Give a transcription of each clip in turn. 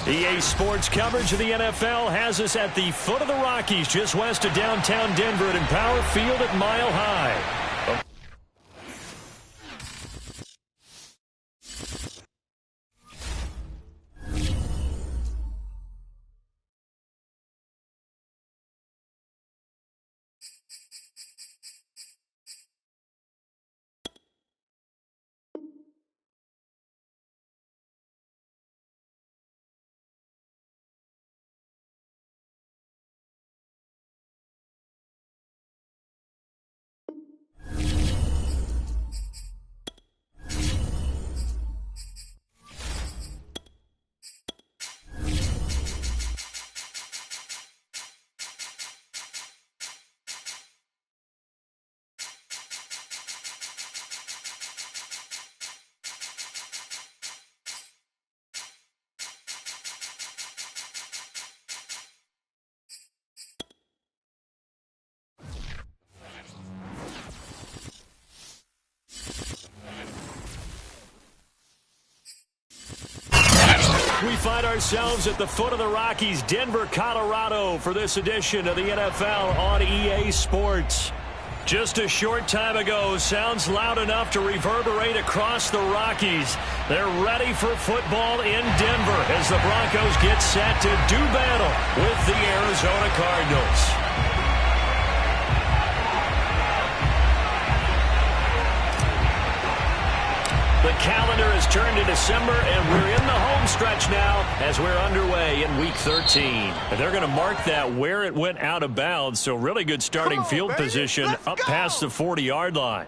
EA Sports coverage of the NFL has us at the foot of the Rockies, just west of downtown Denver at Empower Field at Mile High. We find ourselves at the foot of the Rockies, Denver, Colorado, for this edition of the NFL on EA Sports. Just a short time ago, sounds loud enough to reverberate across the Rockies. They're ready for football in Denver as the Broncos get set to do battle with the Arizona Cardinals. The calendar has turned to December, and we're in the home stretch now as we're underway in Week 13. And they're going to mark that where it went out of bounds, so really good starting field position up past the 40-yard line.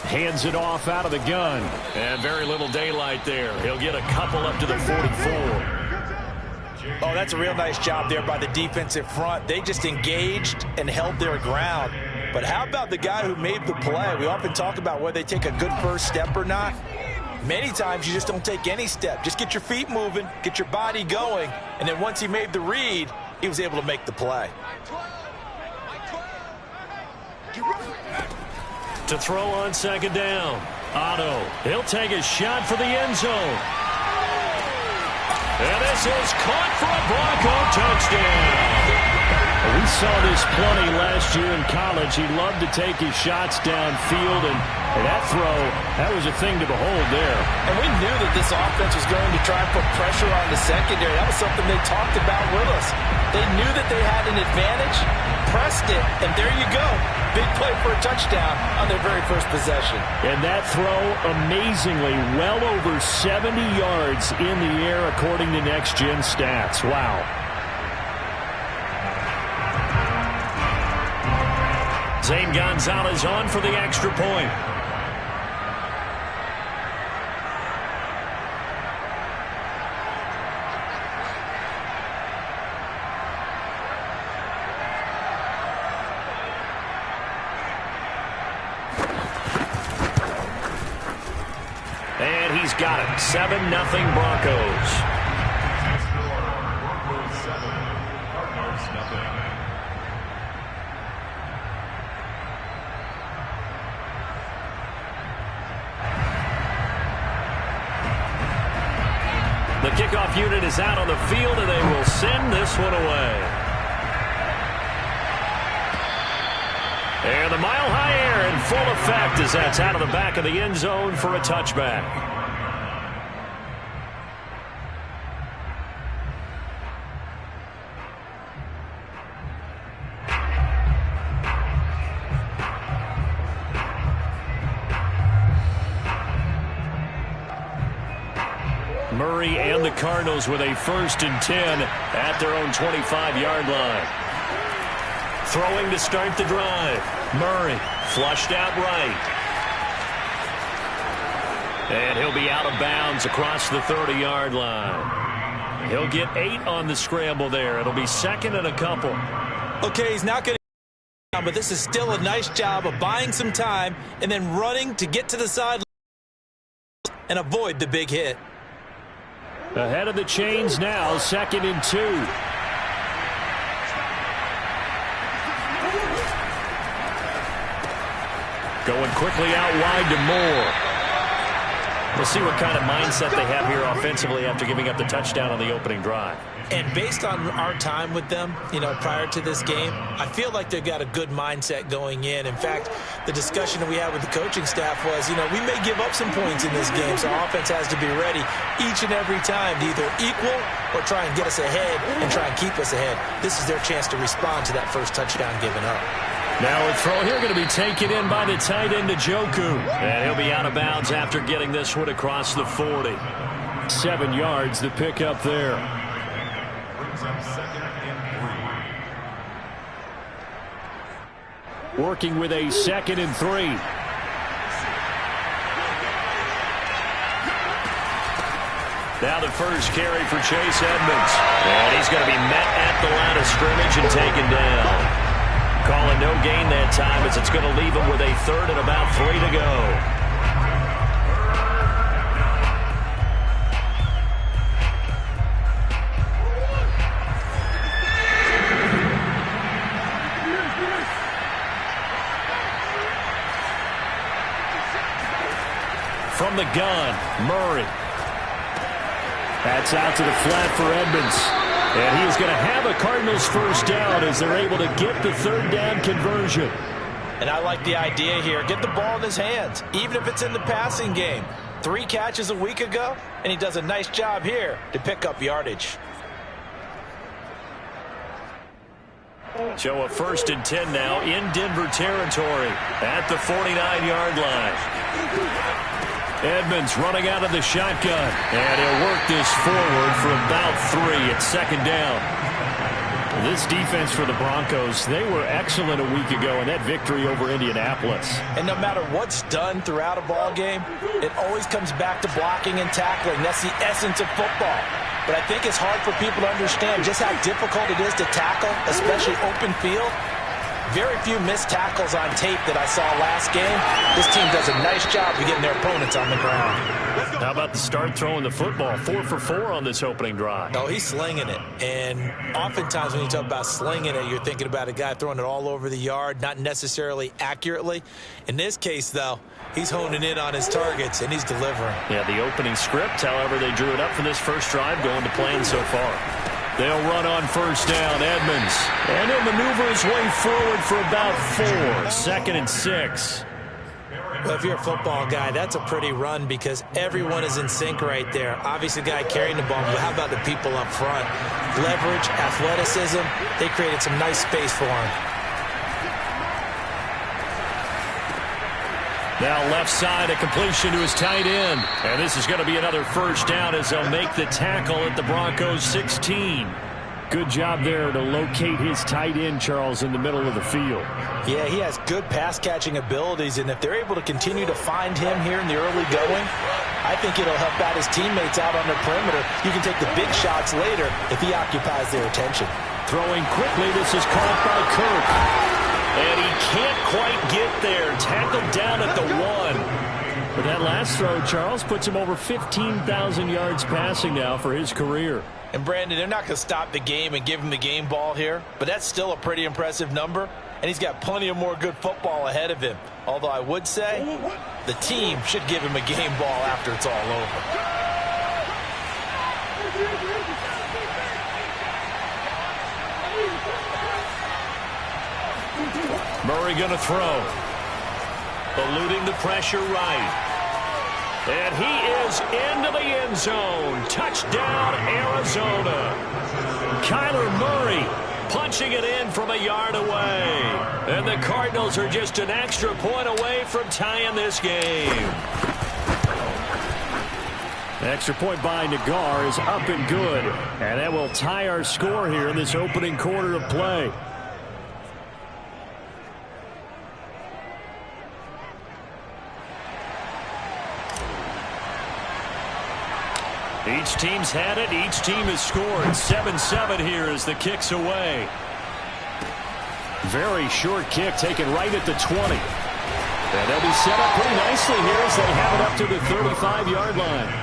Hands it off out of the gun. And very little daylight there. He'll get a couple up to the 44. Oh, that's a real nice job there by the defensive front. They just engaged and held their ground. But how about the guy who made the play? We often talk about whether they take a good first step or not. Many times you just don't take any step. Just get your feet moving, get your body going, and then once he made the read, he was able to make the play. To throw on second down. Otto, he'll take a shot for the end zone. And this is caught for a Bronco touchdown. We saw this plenty last year in college. He loved to take his shots downfield, and that throw, that was a thing to behold there. And we knew that this offense was going to try and put pressure on the secondary. That was something they talked about with us. They knew that they had an advantage, pressed it, and there you go. Big play for a touchdown on their very first possession. And that throw, amazingly, well over 70 yards in the air according to Next Gen Stats. Wow. Zane Gonzalez on for the extra point. And he's got it. 7-0 Broncos. Broncos 7, Cardinals nothing. The kickoff unit is out on the field, and they will send this one away. And the mile-high air in full effect as that's out of the back of the end zone for a touchback. Murray and the Cardinals with a 1st and 10 at their own 25-yard line. Throwing to start the drive. Murray flushed out right. And he'll be out of bounds across the 30-yard line. He'll get 8 on the scramble there. It'll be 2nd and a couple. Okay, he's not going to But this is still a nice job of buying some time and then running to get to the side and avoid the big hit. Ahead of the chains now, 2nd and 2. Going quickly out wide to Moore. We'll see what kind of mindset they have here offensively after giving up the touchdown on the opening drive. And based on our time with them, prior to this game, I feel like they've got a good mindset going in. In fact, the discussion that we had with the coaching staff was, we may give up some points in this game, so our offense has to be ready each and every time to either equal or try and get us ahead and try and keep us ahead. This is their chance to respond to that first touchdown given up. Now a throw here going to be taken in by the tight end, Njoku. And he'll be out of bounds after getting this one across the 40. 7 yards to pick up there. Brings up 2nd and 3. Working with a 2nd and 3. Now the first carry for Chase Edmonds. And he's going to be met at the line of scrimmage and taken down. Calling no gain that time as it's going to leave him with a 3rd and about 3 to go. From the gun, Murray. That's out to the flat for Edmonds. And he's going to have a Cardinals first down as they're able to get the 3rd down conversion. And I like the idea here. Get the ball in his hands, even if it's in the passing game. 3 catches a week ago, and he does a nice job here to pick up yardage. So a 1st and 10 now in Denver territory at the 49-yard line. Edmonds running out of the shotgun, and he'll work this forward for about 3 at 2nd down. This defense for the Broncos, they were excellent a week ago in that victory over Indianapolis. And no matter what's done throughout a ball game, it always comes back to blocking and tackling. That's the essence of football. But I think it's hard for people to understand just how difficult it is to tackle, especially open field. Very few missed tackles on tape that I saw last game. This team does a nice job of getting their opponents on the ground. How about the start throwing the football? 4 for 4 on this opening drive. Oh, he's slinging it. And oftentimes when you talk about slinging it, you're thinking about a guy throwing it all over the yard, not necessarily accurately. In this case, though, he's honing in on his targets, and he's delivering. Yeah, the opening script, however, they drew it up for this first drive, going to plan so far. They'll run on first down, Edmonds. And he'll maneuver his way forward for about 4. 2nd and 6. Well, if you're a football guy, that's a pretty run because everyone is in sync right there. Obviously, the guy carrying the ball, but how about the people up front? Leverage, athleticism, they created some nice space for him. Now left side, a completion to his tight end. And this is going to be another first down as they'll make the tackle at the Broncos 16. Good job there to locate his tight end, Charles, in the middle of the field. Yeah, he has good pass-catching abilities, and if they're able to continue to find him here in the early going, I think it'll help out his teammates out on the perimeter. You can take the big shots later if he occupies their attention. Throwing quickly, this is caught by Kirk. And he can't quite get there. Tackled down at the 1. But that last throw, Charles, puts him over 15,000 yards passing now for his career. And, Brandon, they're not going to stop the game and give him the game ball here, but that's still a pretty impressive number, and he's got plenty of more good football ahead of him. Although I would say the team should give him a game ball after it's all over. Murray going to throw. Eluding the pressure right. And he is into the end zone. Touchdown, Arizona. Kyler Murray punching it in from a yard away. And the Cardinals are just an extra point away from tying this game. The extra point by Nagar is up and good. And that will tie our score here in this opening quarter of play. Each team's had it. Each team has scored. 7-7 here as the kick's away. Very short kick taken right at the 20. And they'll be set up pretty nicely here as they have it up to the 35-yard line.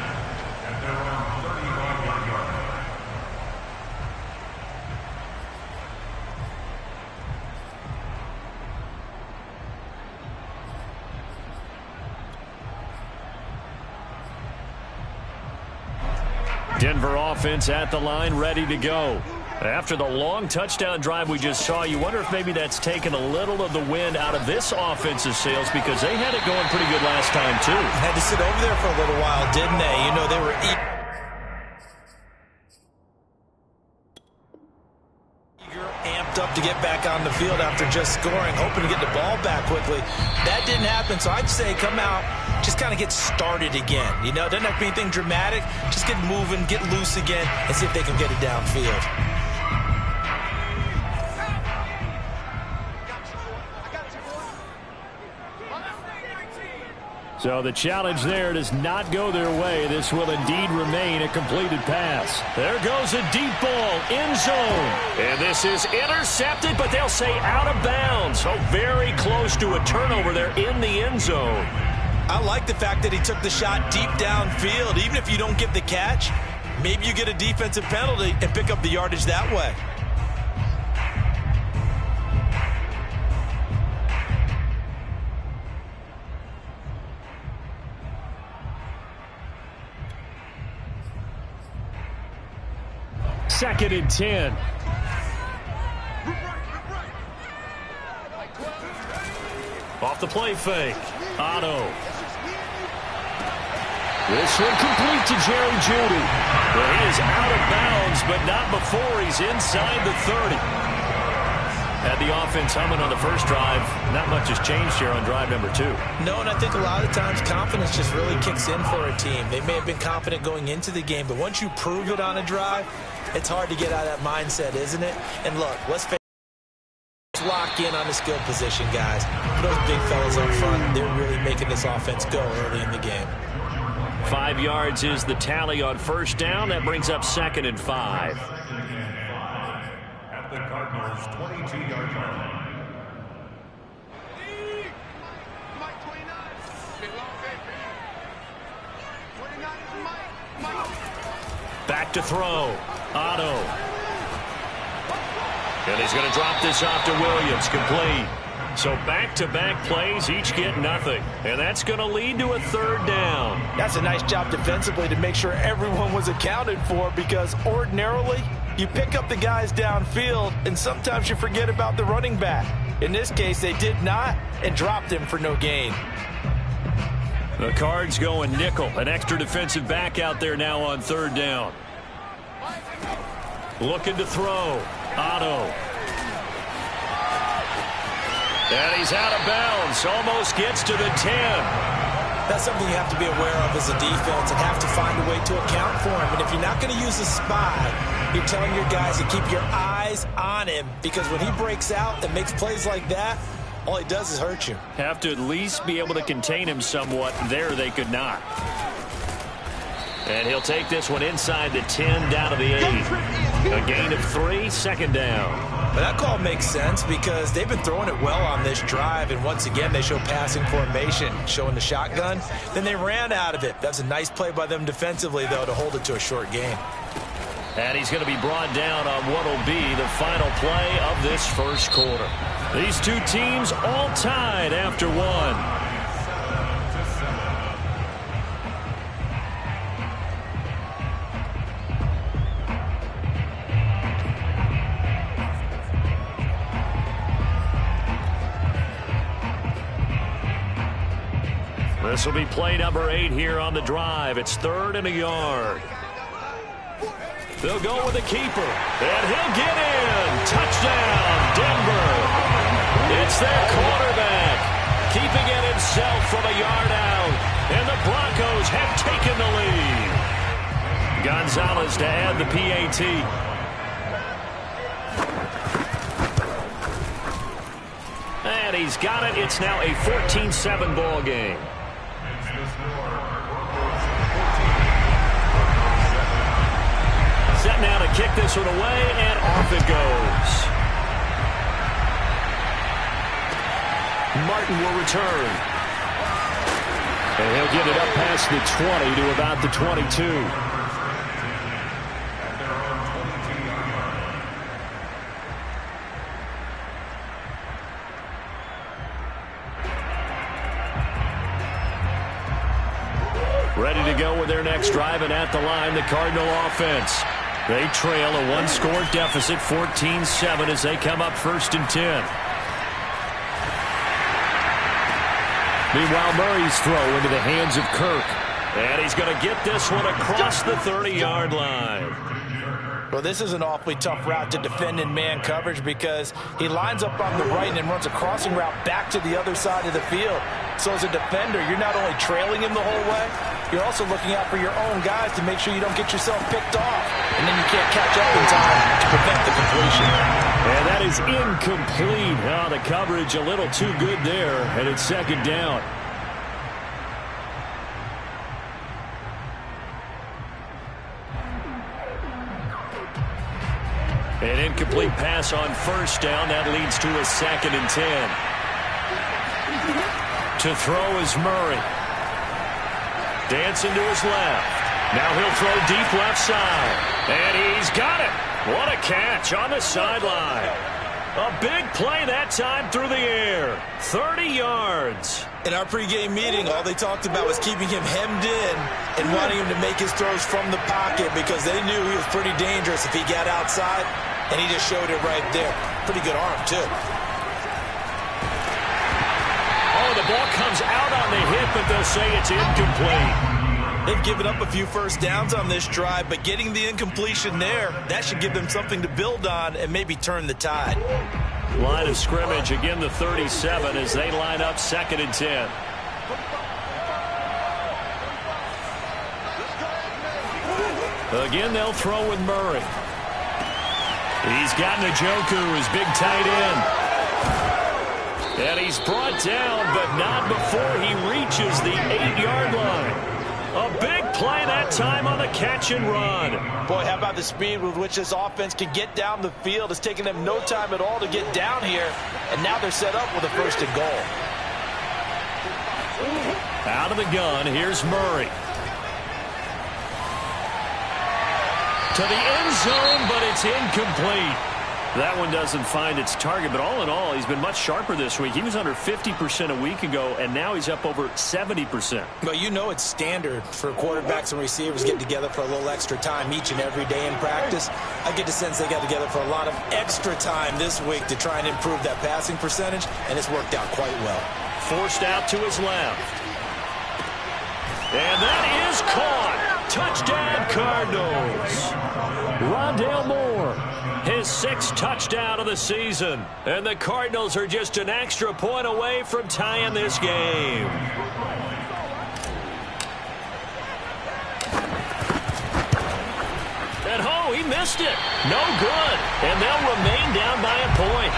Denver offense at the line, ready to go. After the long touchdown drive we just saw, you wonder if maybe that's taken a little of the wind out of this offense's sails because they had it going pretty good last time, too. Had to sit over there for a little while, didn't they? You know, they were eager amped up to get back on the field after just scoring, hoping to get the ball back quickly. That didn't happen, so I'd say come out, just kind of get started again. You know, doesn't have to be anything dramatic. Just get moving, get loose again, and see if they can get it downfield. So the challenge there does not go their way. This will indeed remain a completed pass. There goes a deep ball, end zone. And this is intercepted, but they'll say out of bounds. So very close to a turnover there in the end zone. I like the fact that he took the shot deep downfield. Even if you don't get the catch, maybe you get a defensive penalty and pick up the yardage that way. Second and 10. Off the play fake. Otto. This one complete to Jerry Jeudy. Well, he is out of bounds, but not before he's inside the 30. Had the offense humming on the first drive. Not much has changed here on drive number 2. No, and I think a lot of times confidence just really kicks in for a team. They may have been confident going into the game, but once you prove it on a drive, it's hard to get out of that mindset, isn't it? And look, let's lock in on the skill position, guys. Those big fellas up front, they're really making this offense go early in the game. 5 yards is the tally on first down. That brings up 2nd and 5. At the Cardinals' 22-yard line. Back to throw. Otto. And he's going to drop this off to Williams. Complete. So back-to-back plays, each get nothing. And that's going to lead to a 3rd down. That's a nice job defensively to make sure everyone was accounted for, because ordinarily you pick up the guys downfield and sometimes you forget about the running back. In this case, they did not and dropped him for no gain. The Cards going nickel. An extra defensive back out there now on 3rd down. Looking to throw. Otto. And he's out of bounds. Almost gets to the 10. That's something you have to be aware of as a defense and have to find a way to account for him. And if you're not going to use a spy, you're telling your guys to keep your eyes on him, because when he breaks out and makes plays like that, all he does is hurt you. Have to at least be able to contain him somewhat. There they could not. And he'll take this one inside the 10 down to the 8. A gain of 3, 2nd down. But that call makes sense because they've been throwing it well on this drive, and once again they show passing formation, showing the shotgun. Then they ran out of it. That's a nice play by them defensively, though, to hold it to a short gain. And he's going to be brought down on what will be the final play of this first quarter. These two teams all tied after 1. This will be play number 8 here on the drive. It's 3rd and a yard. They'll go with the keeper, and he'll get in. Touchdown, Denver. It's their quarterback, keeping it himself from a yard out, and the Broncos have taken the lead. Gonzalez to add the PAT. And he's got it. It's now a 14-7 ball game. Set now to kick this one away, and off it goes. Martin will return. And he'll get it up past the 20 to about the 22. Ready to go with their next drive, and at the line, the Cardinal offense. They trail a one-score deficit, 14-7, as they come up 1st and 10. Meanwhile, Murray's throw into the hands of Kirk. And he's going to get this one across the 30-yard line. Well, this is an awfully tough route to defend in man coverage because he lines up on the right and then runs a crossing route back to the other side of the field. So as a defender, you're not only trailing him the whole way, you're also looking out for your own guys to make sure you don't get yourself picked off. And then you can't catch up in time to prevent the completion. And that is incomplete. Oh, the coverage a little too good there, and it's 2nd down. An incomplete pass on 1st down. That leads to a 2nd and 10. To throw is Murray. Dancing to his left. Now he'll throw deep left side. And he's got it. What a catch on the sideline. A big play that time through the air. 30 yards. In our pregame meeting, all they talked about was keeping him hemmed in and wanting him to make his throws from the pocket because they knew he was pretty dangerous if he got outside, and he just showed it right there. Pretty good arm, too. Oh, the ball comes out on the hit, but they'll say it's incomplete. They've given up a few first downs on this drive, but getting the incompletion there, that should give them something to build on and maybe turn the tide. Line of scrimmage, again the 37 as they line up 2nd and 10. Again, they'll throw with Murray. He's got Njoku, his big tight end. And he's brought down, but not before he reaches the 8-yard line. A big play that time on the catch and run. Boy, how about the speed with which this offense can get down the field? It's taken them no time at all to get down here, and now they're set up with a 1st and goal. Out of the gun, here's Murray. To the end zone, but it's incomplete. That one doesn't find its target, but all in all, he's been much sharper this week. He was under 50% a week ago, and now he's up over 70%. Well, you know it's standard for quarterbacks and receivers getting together for a little extra time each and every day in practice. I get the sense they got together for a lot of extra time this week to try and improve that passing percentage, and it's worked out quite well. Forced out to his left. And that is caught. Touchdown, Cardinals. Rondale Moore, his 6th touchdown of the season. And the Cardinals are just an extra point away from tying this game. And oh, he missed it. No good. And they'll remain down by a point.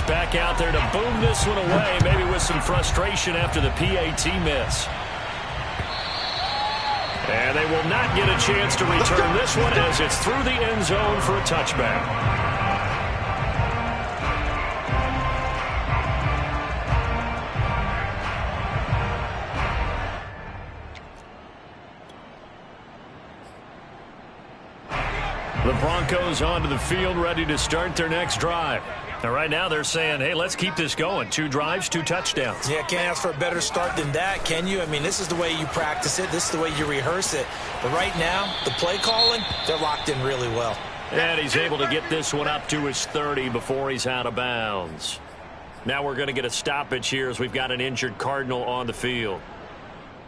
Back out there to boom this one away, maybe with some frustration after the PAT miss. And they will not get a chance to return this one as it's through the end zone for a touchback. The Broncos onto the field, ready to start their next drive. Now, right now, they're saying, hey, let's keep this going. 2 drives, 2 touchdowns. Yeah, can't ask for a better start than that, can you? I mean, this is the way you practice it. This is the way you rehearse it. But right now, the play calling, they're locked in really well. And he's able to get this one up to his 30 before he's out of bounds. Now we're going to get a stoppage here as we've got an injured Cardinal on the field.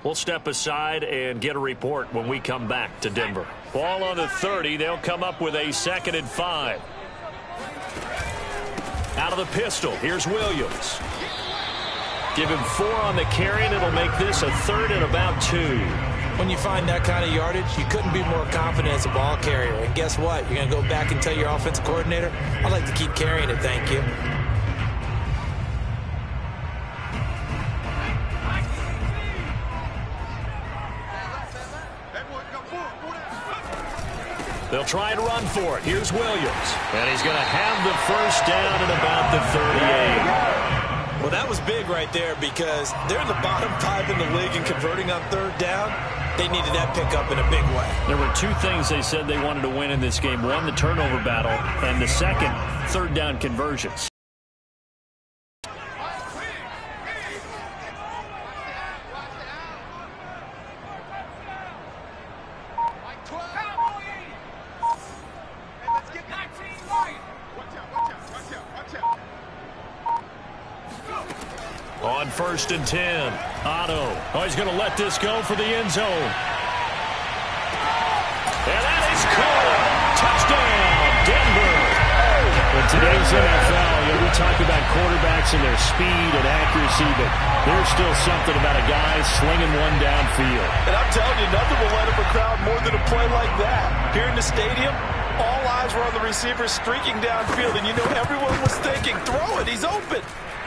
We'll step aside and get a report when we come back to Denver. Ball on the 30. They'll come up with a 2nd and 5. Out of the pistol, here's Williams. Give him 4 on the carry, and it'll make this a 3rd and about 2. When you find that kind of yardage, you couldn't be more confident as a ball carrier. And guess what? You're going to go back and tell your offensive coordinator, I'd like to keep carrying it, thank you. They'll try and run for it. Here's Williams. And he's going to have the first down at about the 38. Well, that was big right there because they're in the bottom 5 in the league and converting on third down. They needed that pickup in a big way. There were two things they said they wanted to win in this game. One, the turnover battle, and the second, third down conversions. On 1st and 10, Otto. Oh, he's going to let this go for the end zone. And that is caught. Touchdown, Denver. In today's NFL, we talk about quarterbacks and their speed and accuracy, but there's still something about a guy slinging one downfield. And I'm telling you, nothing will light up a crowd more than a play like that. Here in the stadium, all eyes were on the receiver streaking downfield, and you know everyone was thinking, throw it, he's open.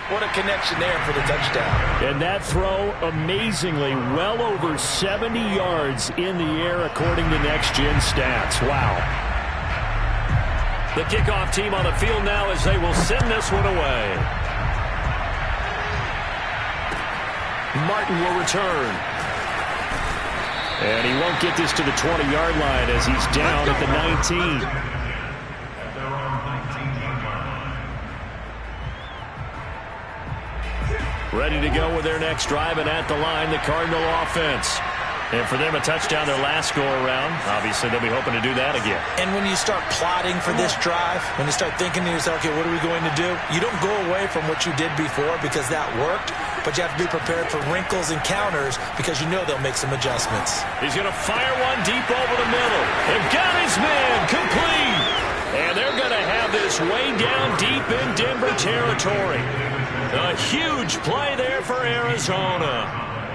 What a connection there for the touchdown. And that throw, amazingly, well over 70 yards in the air, according to Next Gen Stats. Wow. The kickoff team on the field now as they will send this one away. Martin will return. And he won't get this to the 20-yard line as he's down at the 19. Ready to go with their next drive, and at the line, the Cardinal offense. And for them, a touchdown their last go-around. Obviously, they'll be hoping to do that again. And when you start plotting for this drive, when you start thinking to yourself, okay, what are we going to do? You don't go away from what you did before because that worked, but you have to be prepared for wrinkles and counters because you know they'll make some adjustments. He's going to fire one deep over the middle. And got his man complete. And they're going to have this way down deep in Denver territory. A huge play there for Arizona.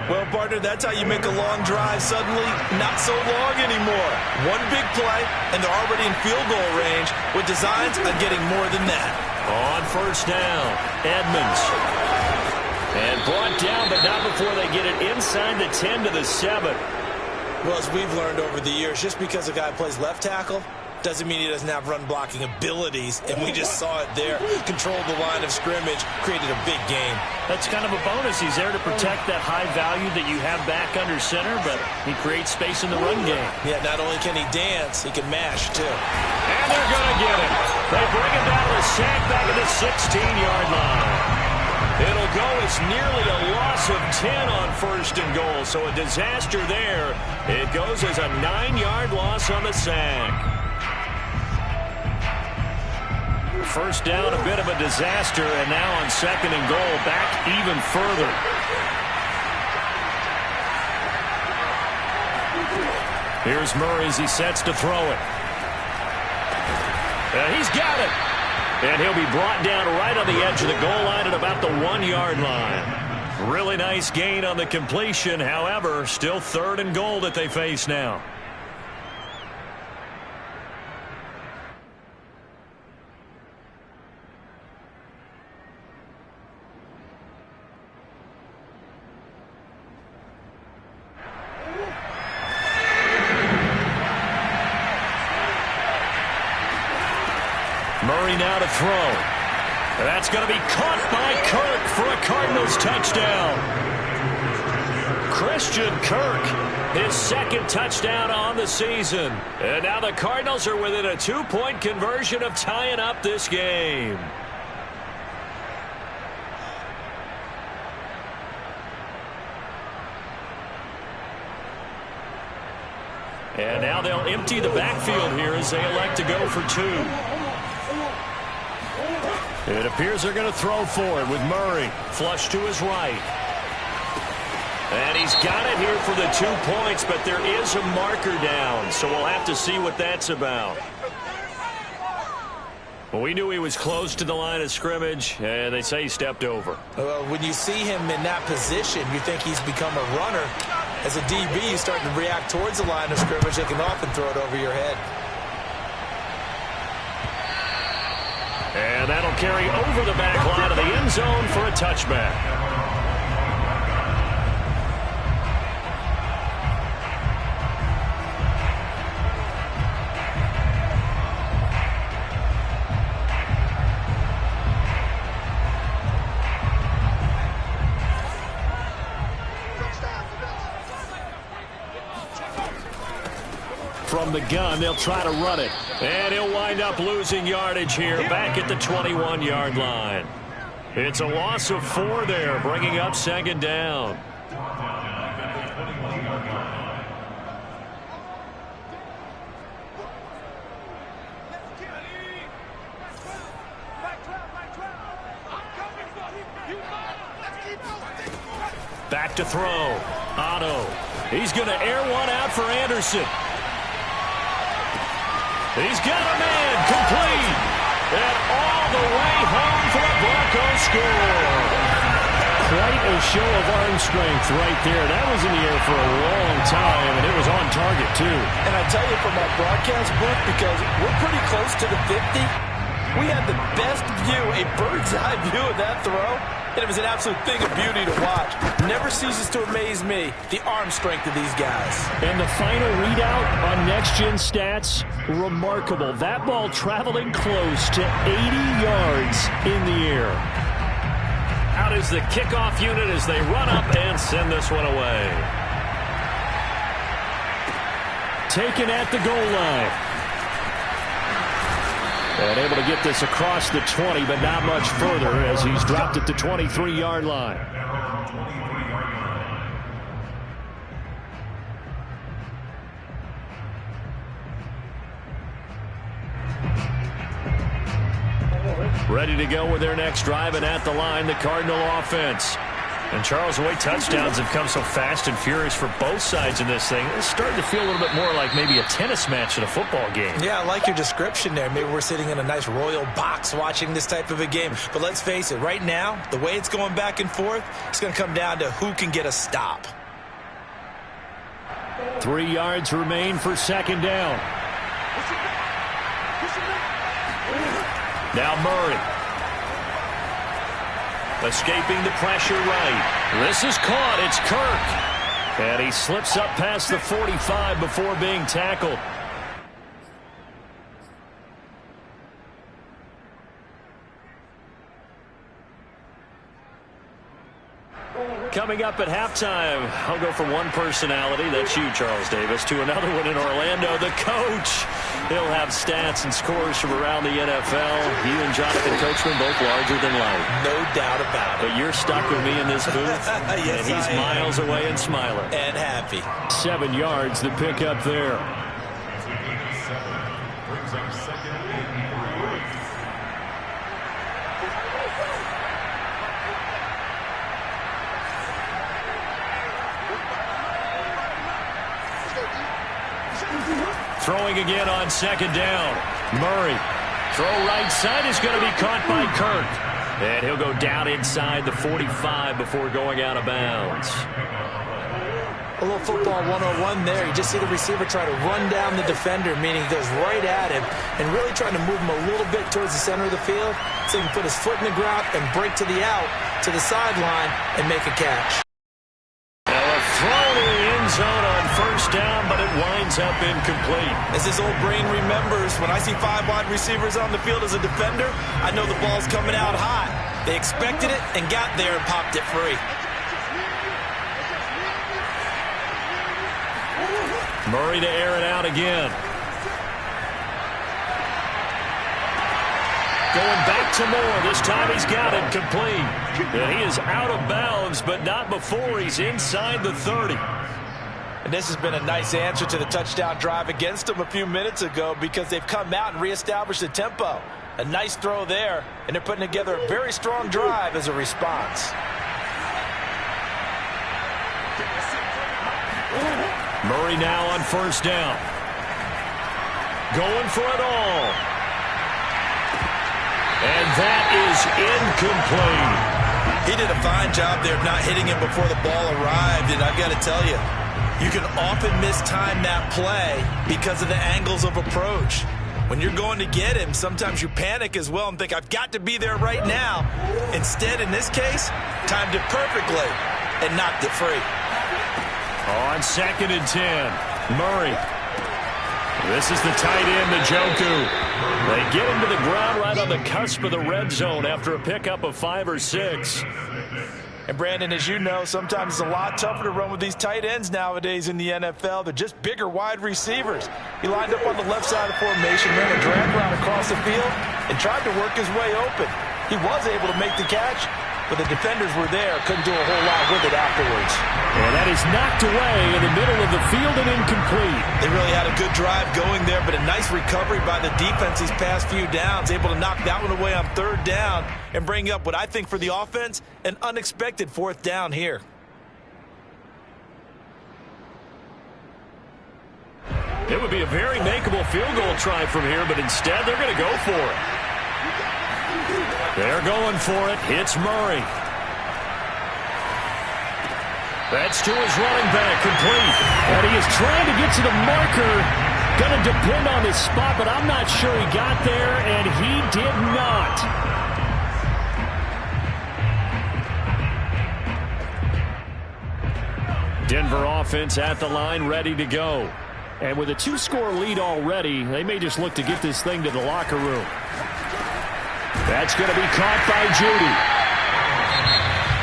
Well, partner, that's how you make a long drive suddenly not so long anymore. One big play, and they're already in field goal range with designs on getting more than that. On 1st down, Edmonds. And brought down, but not before they get it inside the 10 to the 7. Well, as we've learned over the years, just because a guy plays left tackle doesn't mean he doesn't have run-blocking abilities, and we just saw it there. Controlled the line of scrimmage, created a big game. That's kind of a bonus. He's there to protect that high value that you have back under center, but he creates space in the run game. Yeah, not only can he dance, he can mash, too. And they're going to get him. They bring him down to a sack back at the 16-yard line. It'll go as nearly a loss of 10 on 1st and goal, so a disaster there. It goes as a 9-yard loss on the sack. 1st down, a bit of a disaster, and now on 2nd and goal, back even further. Here's Murray as he sets to throw it. And he's got it. And he'll be brought down right on the edge of the goal line at about the 1-yard line. Really nice gain on the completion. However, still 3rd and goal that they face now. Murray now to throw. That's going to be caught by Kirk for a Cardinals touchdown. Christian Kirk, his 2nd touchdown on the season. And now the Cardinals are within a 2-point conversion of tying up this game. And now they'll empty the backfield here as they elect to go for 2. It appears they're going to throw for it with Murray. Flush to his right. And he's got it here for the 2 points, but there is a marker down, so we'll have to see what that's about. Well, we knew he was close to the line of scrimmage, and they say he stepped over. When you see him in that position, you think he's become a runner. As a DB, you start to react towards the line of scrimmage. They can often throw it over your head. And that'll carry over the back line of the end zone for a touchback. from the gun. They'll try to run it. And he'll wind up losing yardage here back at the 21-yard line. It's a loss of 4 there, bringing up second down. Back to throw. Otto. He's going to air one out for Anderson. He's got a man complete. And all the way home for the Broncos score. Quite a show of arm strength right there. That was in the air for a long time, and it was on target, too. And I tell you from our broadcast booth, because we're pretty close to the 50, we had the best view, a bird's-eye view of that throw. And it was an absolute thing of beauty to watch. Never ceases to amaze me, the arm strength of these guys. And the final readout on Next Gen Stats, remarkable. That ball traveling close to 80 yards in the air. Out is the kickoff unit as they run up and send this one away. Taken at the goal line. And able to get this across the 20, but not much further as he's dropped at the 23-yard line. Ready to go with their next drive, and at the line, the Cardinal offense. And Charles, the way touchdowns have come so fast and furious for both sides in this thing, it's starting to feel a little bit more like maybe a tennis match in a football game. Yeah, I like your description there. Maybe we're sitting in a nice royal box watching this type of a game. But let's face it, right now, the way it's going back and forth, it's going to come down to who can get a stop. 3 yards remain for second down. Now Murray. Escaping the pressure right. This is caught. It's Kirk. And he slips up past the 45 before being tackled. Coming up at halftime, I'll go from one personality, that's you, Charles Davis, to another one in Orlando, the coach. He'll have stats and scores from around the NFL. You and Jonathan Coachman both larger than life. No doubt about it. But you're stuck with me in this booth. Yes, and he's miles away and smiling. And happy. 7 yards, the pickup there. Throwing again on second down. Murray. Throw right side is going to be caught by Kirk. And he'll go down inside the 45 before going out of bounds. A little football 101 there. You just see the receiver try to run down the defender, meaning he goes right at him and really trying to move him a little bit towards the center of the field so he can put his foot in the ground and break to the out, to the sideline, and make a catch. Now a throw to the end zone on first down, but it winds up incomplete. As this old brain remembers, when I see 5 wide receivers on the field as a defender, I know the ball's coming out hot. They expected it and got there and popped it free. Murray to air it out again. Going back to Moore. This time he's got it complete. And he is out of bounds, but not before he's inside the 30. And this has been a nice answer to the touchdown drive against them a few minutes ago because they've come out and reestablished the tempo. A nice throw there, and they're putting together a very strong drive as a response. Murray now on first down. Going for it all. And that is incomplete. He did a fine job there of not hitting him before the ball arrived, and I've got to tell you, you can often mistime that play because of the angles of approach. When you're going to get him, sometimes you panic as well and think, I've got to be there right now. Instead, in this case, timed it perfectly and knocked it free. On second and 10, Murray. This is the tight end, Njoku. They get him to the ground right on the cusp of the red zone after a pickup of 5 or 6. And Brandon, as you know, sometimes it's a lot tougher to run with these tight ends nowadays in the NFL. They're just bigger wide receivers. He lined up on the left side of formation, ran a drag route across the field, and tried to work his way open. He was able to make the catch, but the defenders were there, couldn't do a whole lot with it afterwards. And that is knocked away in the middle of the field and incomplete. They really had a good drive going there, but a nice recovery by the defense these past few downs, able to knock that one away on third down and bring up what I think for the offense, an unexpected fourth down here. It would be a very makeable field goal try from here, but instead they're going to go for it. They're going for it. It's Murray. That's to his running back, complete. And he is trying to get to the marker. Going to depend on his spot, but I'm not sure he got there, and he did not. Denver offense at the line, ready to go. And with a 2-score lead already, they may just look to get this thing to the locker room. That's going to be caught by Judy.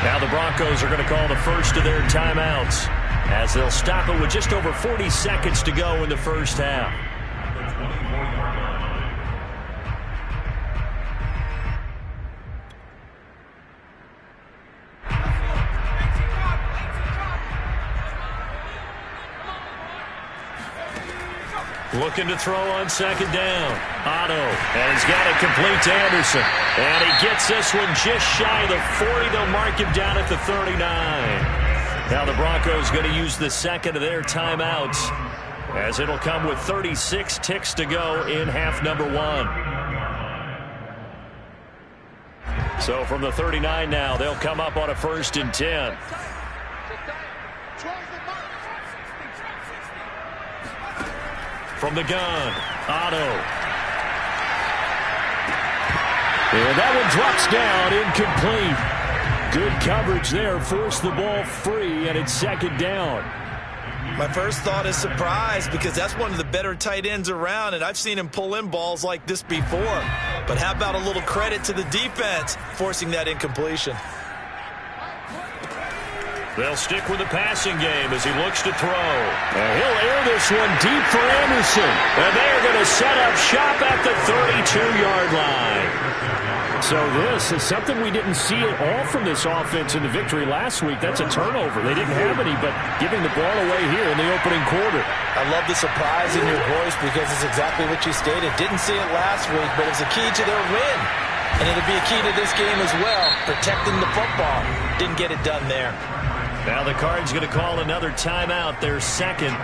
Now the Broncos are going to call the first of their timeouts as they'll stop it with just over 40 seconds to go in the first half. Looking to throw on second down. Otto, and he's got it complete to Anderson. And he gets this one just shy of the 40. They'll mark him down at the 39. Now the Broncos going to use the second of their timeouts as it'll come with 36 ticks to go in half number one. So from the 39 now, they'll come up on a 1st and 10. From the gun, Otto. And that one drops down, incomplete. Good coverage there, forced the ball free, and it's second down. My first thought is surprise because that's one of the better tight ends around, and I've seen him pull in balls like this before. But how about a little credit to the defense forcing that incompletion? They'll stick with the passing game as he looks to throw. And he'll air this one deep for Anderson. And they're going to set up shop at the 32-yard line. So this is something we didn't see at all from this offense in the victory last week. That's a turnover. They didn't have any, but giving the ball away here in the opening quarter. I love the surprise in your voice because it's exactly what you stated. Didn't see it last week, but it's a key to their win. And it'll be a key to this game as well, protecting the football. Didn't get it done there. Now the Cards going to call another timeout, their second,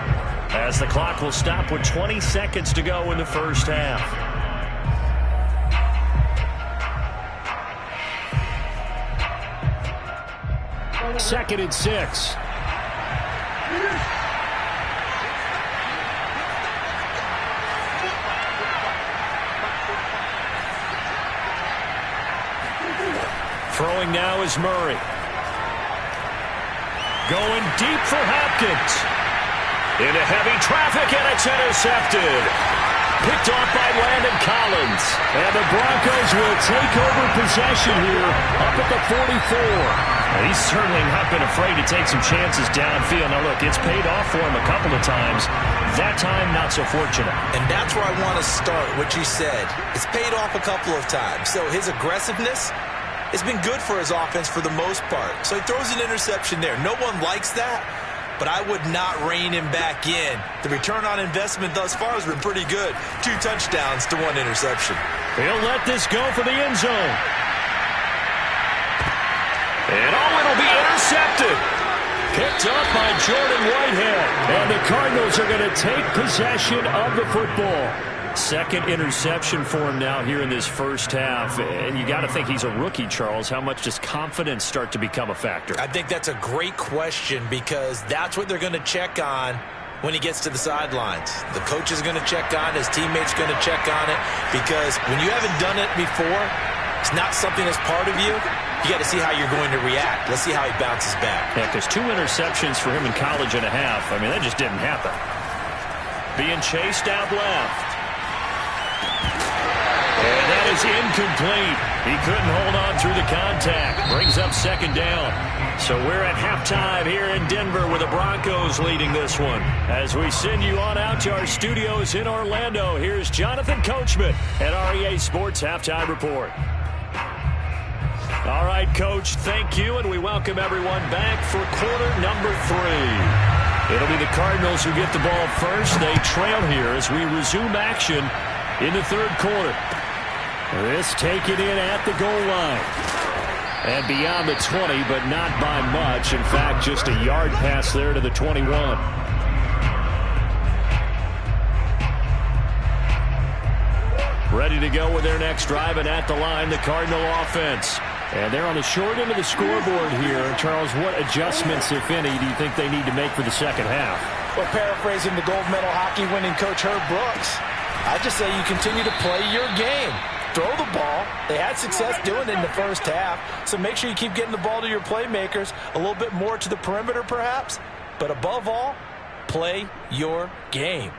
as the clock will stop with 20 seconds to go in the first half. Second and 6. Throwing now is Murray. Going deep for Hopkins. Into heavy traffic, and it's intercepted. Picked off by Landon Collins. And the Broncos will take over possession here up at the 44. Well, he's certainly not been afraid to take some chances downfield. Now, look, it's paid off for him a couple of times. That time, not so fortunate. And that's where I want to start, what you said. It's paid off a couple of times. So his aggressiveness has been good for his offense for the most part. So he throws an interception there. No one likes that, but I would not rein him back in. The return on investment thus far has been pretty good. 2 touchdowns to 1 interception. He'll let this go for the end zone. And it'll be intercepted. Picked up by Jordan Whitehead. And the Cardinals are going to take possession of the football. Second interception for him now here in this first half. And you got to think he's a rookie, Charles. How much does confidence start to become a factor? I think that's a great question because that's what they're going to check on when he gets to the sidelines. The coach is going to check on it. His teammates going to check on it because when you haven't done it before, it's not something that's part of you. You got to see how you're going to react. Let's see how he bounces back. Yeah, because 2 interceptions for him in college and a half. I mean, that just didn't happen. Being chased out left. And And that is incomplete. He couldn't hold on through the contact. Brings up second down. So we're at halftime here in Denver with the Broncos leading this one. As we send you on out to our studios in Orlando, here's Jonathan Coachman at REA Sports Halftime Report. All right, Coach, thank you, and we welcome everyone back for quarter number 3. It'll be the Cardinals who get the ball first. They trail here as we resume action in the third quarter. This taken in at the goal line. And beyond the 20, but not by much. In fact, just a yard pass there to the 21. Ready to go with their next drive, and at the line, the Cardinal offense. And they're on the short end of the scoreboard here. Charles, what adjustments, if any, do you think they need to make for the second half? Well, paraphrasing the gold medal hockey winning coach Herb Brooks, I just say you continue to play your game. Throw the ball. They had success doing it in the first half, so make sure you keep getting the ball to your playmakers, a little bit more to the perimeter perhaps, but above all, play your game.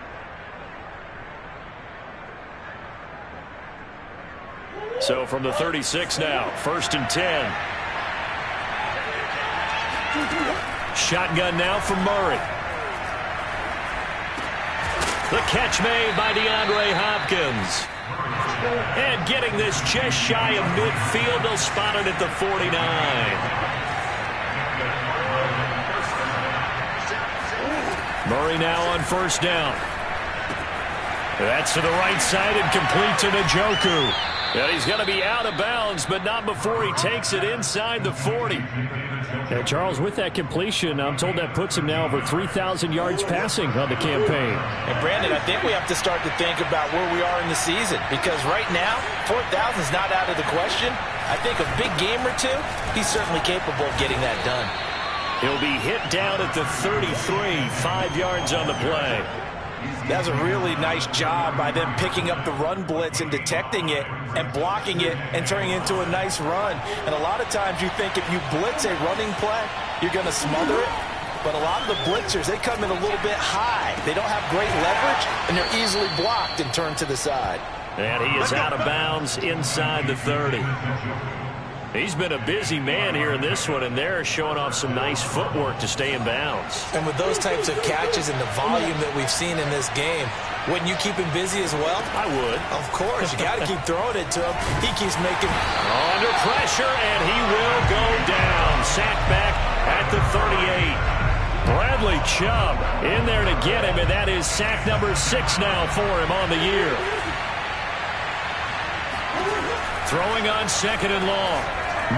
So from the 36 now, 1st and 10. Shotgun now from Murray. The catch made by DeAndre Hopkins. And getting this just shy of midfield, they'll spot it at the 49. Murray now on 1st down. That's to the right side and complete to Njoku. And he's going to be out of bounds, but not before he takes it inside the 40. And Charles, with that completion, I'm told that puts him now over 3,000 yards passing on the campaign. And Brandon, I think we have to start to think about where we are in the season, because right now, 4,000 is not out of the question. I think a big game or two, he's certainly capable of getting that done. He'll be hit down at the 33, 5 yards on the play. That was a really nice job by them picking up the run blitz and detecting it and blocking it and turning it into a nice run. And a lot of times you think if you blitz a running play, you're going to smother it. But a lot of the blitzers, they come in a little bit high. They don't have great leverage, and they're easily blocked and turned to the side. And he is out of bounds inside the 30. He's been a busy man here in this one, and they're showing off some nice footwork to stay in bounds. And with those types of catches and the volume that we've seen in this game, wouldn't you keep him busy as well? I would. Of course. You got to keep throwing it to him. He keeps making... Under pressure, and he will go down. Sacked back at the 38. Bradley Chubb in there to get him, and that is sack number 6 now for him on the year. Throwing on 2nd and long.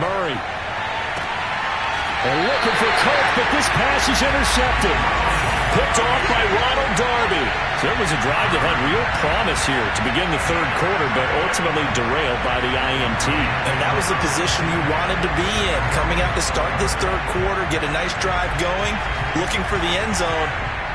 Murray. And looking for Cook, but this pass is intercepted. Picked off by Ronald Darby. So it was a drive that had real promise here to begin the third quarter, but ultimately derailed by the INT. And that was the position you wanted to be in. Coming out to start this third quarter, get a nice drive going, looking for the end zone.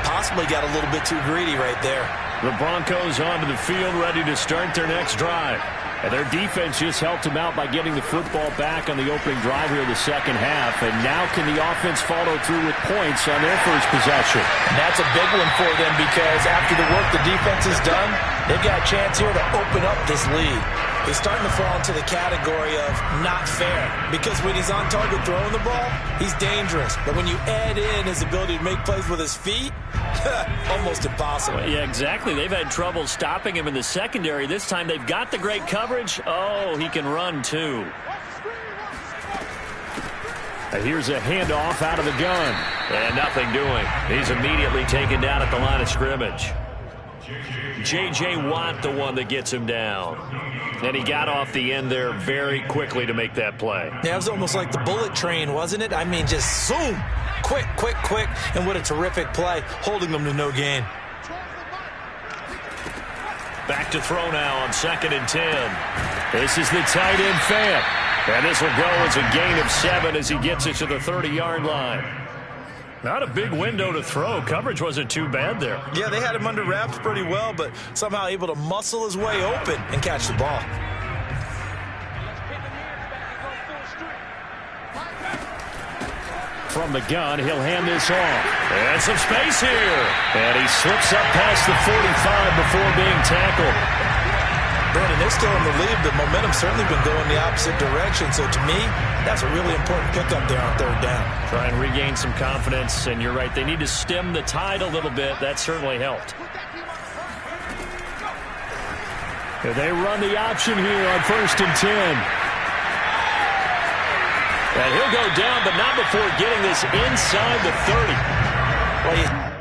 Possibly got a little bit too greedy right there. The Broncos onto the field, ready to start their next drive. And their defense just helped him out by getting the football back on the opening drive here in the second half. And now can the offense follow through with points on their first possession? And that's a big one for them, because after the work the defense has done, they've got a chance here to open up this lead. He's starting to fall into the category of not fair, because when he's on target throwing the ball, he's dangerous. But when you add in his ability to make plays with his feet, almost impossible. Well, yeah, exactly. They've had trouble stopping him in the secondary. This time they've got the great coverage. Oh, he can run too. Here's a handoff out of the gun. And nothing doing. He's immediately taken down at the line of scrimmage. J.J. Watt, the one that gets him down. And he got off the end there very quickly to make that play. Yeah, it was almost like the bullet train, wasn't it? I mean, just zoom. Quick, quick, quick. And what a terrific play, holding them to no gain. Back to throw now on 2nd and 10. This is the tight end Fant. And this will go as a gain of 7 as he gets it to the 30-yard line. Not a big window to throw. Coverage wasn't too bad there. Yeah, they had him under wraps pretty well, but somehow able to muscle his way open and catch the ball. From the gun, he'll hand this off. And some space here. And he slips up past the 45 before being tackled. Brandon, they're still in the lead. The momentum's certainly been going the opposite direction. So to me, that's a really important pickup there on third down. Try and regain some confidence, and you're right. They need to stem the tide a little bit. That certainly helped. They run the option here on 1st and 10. And he'll go down, but not before getting this inside the 30. Well,